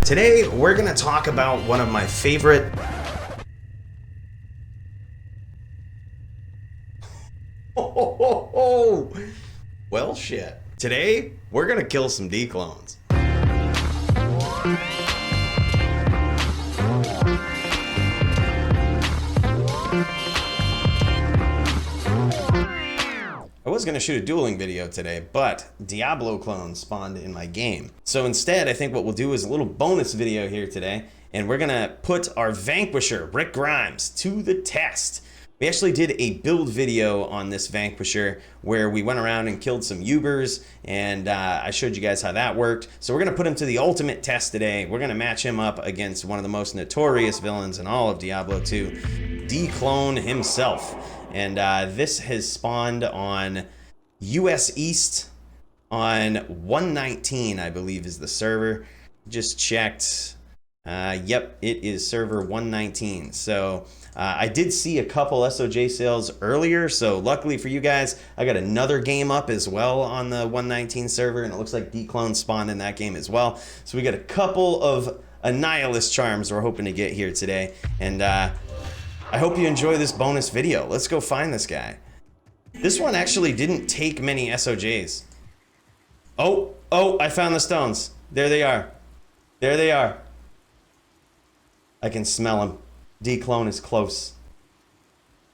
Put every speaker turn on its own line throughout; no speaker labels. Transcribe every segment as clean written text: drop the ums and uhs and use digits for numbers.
Today, we're gonna talk about one of my favorite... Well, shit. Today, we're gonna kill some DClones. I was going to shoot a dueling video today, but Diablo clones spawned in my game. So instead, I think what we'll do is a little bonus video here today, and we're going to put our Vanquisher, Rick Grimes, to the test. We actually did a build video on this Vanquisher where we went around and killed some Ubers, and I showed you guys how that worked. So we're going to put him to the ultimate test today. We're going to match him up against one of the most notorious villains in all of Diablo 2, DClone himself. And this has spawned on US East on 119, I believe is the server. Just checked. Yep, it is server 119. So I did see a couple SOJ sales earlier, so luckily for you guys, I got another game up as well on the 119 server, and it looks like DClone spawned in that game as well. So we got a couple of Annihilus charms we're hoping to get here today, and I hope you enjoy this bonus video. Let's go find this guy. This one actually didn't take many SOJs. Oh, I found the stones. There they are. There they are. I can smell him. DClone is close.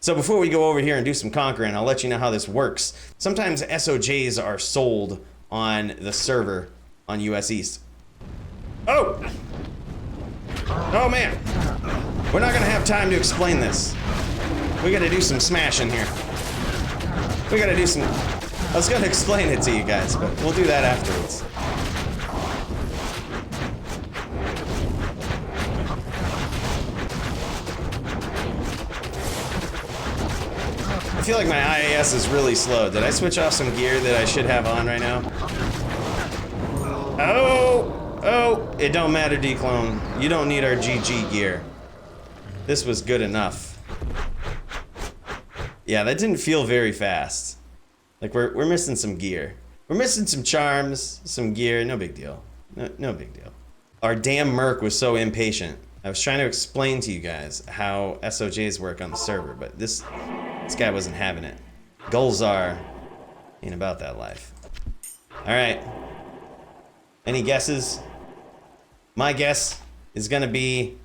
So before we go over here and do some conquering, I'll let you know how this works. Sometimes SOJs are sold on the server on US East. Oh! Oh man! We're not gonna have time to explain this. We gotta do some smashing here. We gotta do some... I was gonna explain it to you guys, but we'll do that afterwards. I feel like my IAS is really slow. Did I switch off some gear that I should have on right now? Oh, it don't matter, DClone. You don't need our GG gear. This was good enough. Yeah, that didn't feel very fast. Like we're missing some gear. We're missing some charms, some gear. No big deal. No big deal. Our damn merc was so impatient. I was trying to explain to you guys how SOJs work on the server, but this guy wasn't having it. Gulzar ain't about that life. All right. Any guesses? My guess is gonna be...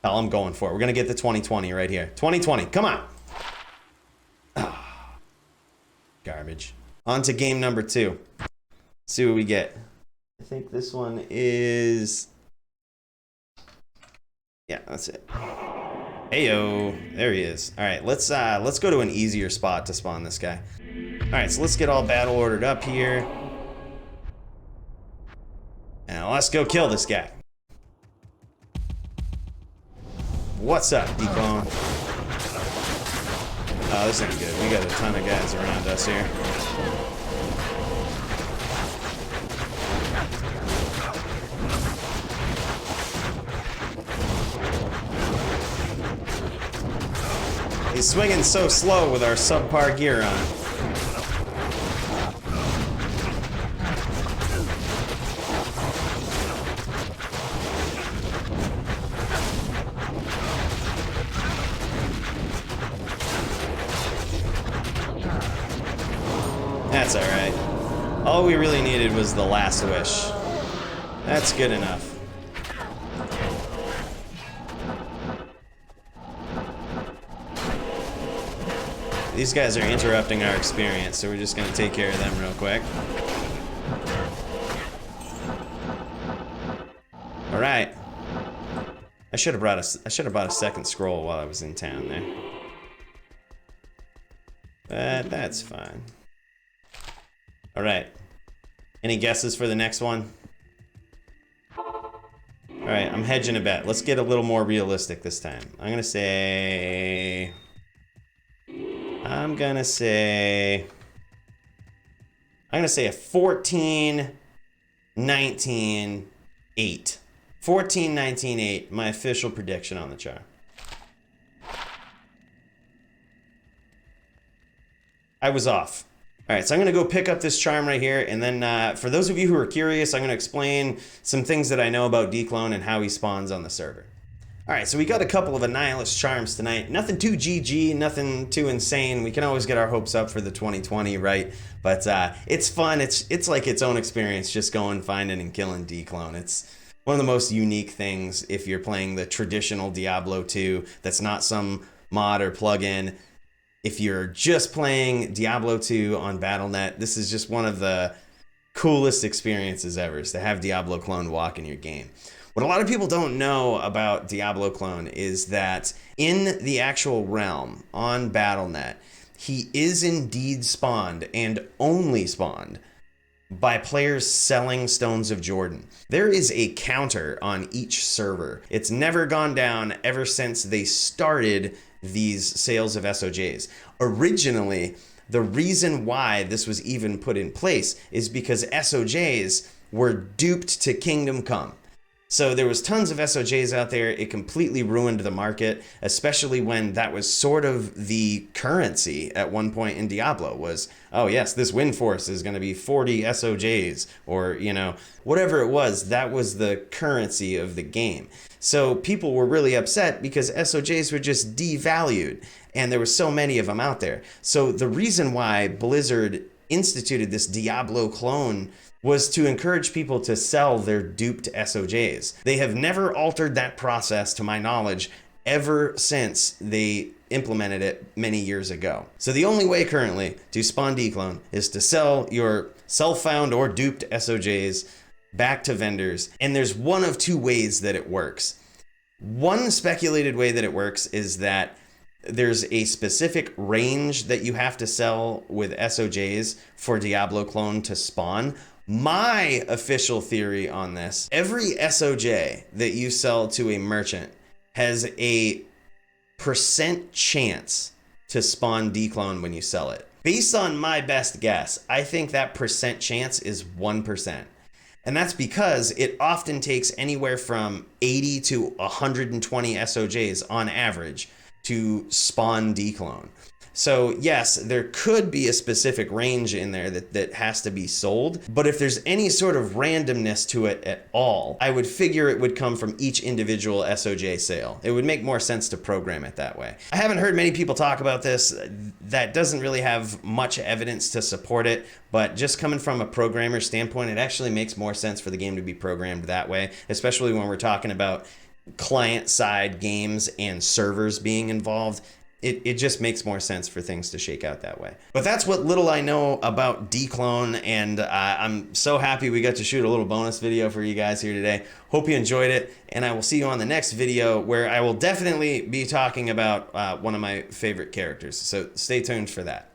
Oh, I'm going for it. We're gonna get the 2020 right here. 2020, come on. Oh, garbage. On to game number 2. Let's see what we get. I think this one is... Yeah, that's it. Heyo, there he is. All right, let's go to an easier spot to spawn this guy. All right, so let's get all battle ordered up here. Now let's go kill this guy. What's up, DClone? Oh, this ain't good. We got a ton of guys around us here. He's swinging so slow with our subpar gear on. That's alright. All we really needed was the last wish. That's good enough. These guys are interrupting our experience, so we're just gonna take care of them real quick. Alright. I should have brought a second scroll while I was in town there. But that's fine. Alright. Any guesses for the next one? Alright, I'm hedging a bet. Let's get a little more realistic this time. I'm gonna say a 14, 19, 8. 14, 19, 8. My official prediction on the chart. I was off. All right, so I'm going to go pick up this charm right here, and then for those of you who are curious, I'm going to explain some things that I know about DClone and how he spawns on the server. All right, so we got a couple of Annihilus charms tonight. Nothing too GG, nothing too insane. We can always get our hopes up for the 2020, right? But it's fun. It's like its own experience just going, finding, and killing DClone. It's one of the most unique things if you're playing the traditional Diablo 2 that's not some mod or plugin. If you're just playing Diablo 2 on Battle.net, this is just one of the coolest experiences ever, is to have Diablo clone walk in your game. What a lot of people don't know about Diablo clone is that in the actual realm on Battle.net, he is indeed spawned, and only spawned, by players selling Stones of Jordan. There is a counter on each server. It's never gone down ever since they started these sales of SOJs. Originally, the reason why this was even put in place is because SOJs were duped to Kingdom Come. So there was tons of SOJs out there. It completely ruined the market, especially when that was sort of the currency at one point in Diablo was, oh yes, this win force is going to be 40 SOJs, or, you know, whatever it was, that was the currency of the game. So people were really upset because SOJs were just devalued, and there were so many of them out there. So the reason why Blizzard instituted this Diablo clone was to encourage people to sell their duped SOJs. They have never altered that process, to my knowledge, ever since they implemented it many years ago. So the only way currently to spawn DClone is to sell your self-found or duped SOJs back to vendors, and there's one of two ways that it works. One speculated way that it works is that there's a specific range that you have to sell with SOJs for Diablo clone to spawn. My official theory on this, every SOJ that you sell to a merchant has a % chance to spawn DClone when you sell it. Based on my best guess, I think that % chance is 1%. And that's because it often takes anywhere from 80 to 120 SOJs on average to spawn DClone. So yes, there could be a specific range in there that has to be sold, but if there's any sort of randomness to it at all, I would figure it would come from each individual SOJ sale. It would make more sense to program it that way. I haven't heard many people talk about this. That doesn't really have much evidence to support it, but just coming from a programmer standpoint, it actually makes more sense for the game to be programmed that way, especially when we're talking about client-side games and servers being involved. It just makes more sense for things to shake out that way. But that's what little I know about DClone, and I'm so happy we got to shoot a little bonus video for you guys here today. Hope you enjoyed it, and I will see you on the next video, where I will definitely be talking about one of my favorite characters. So stay tuned for that.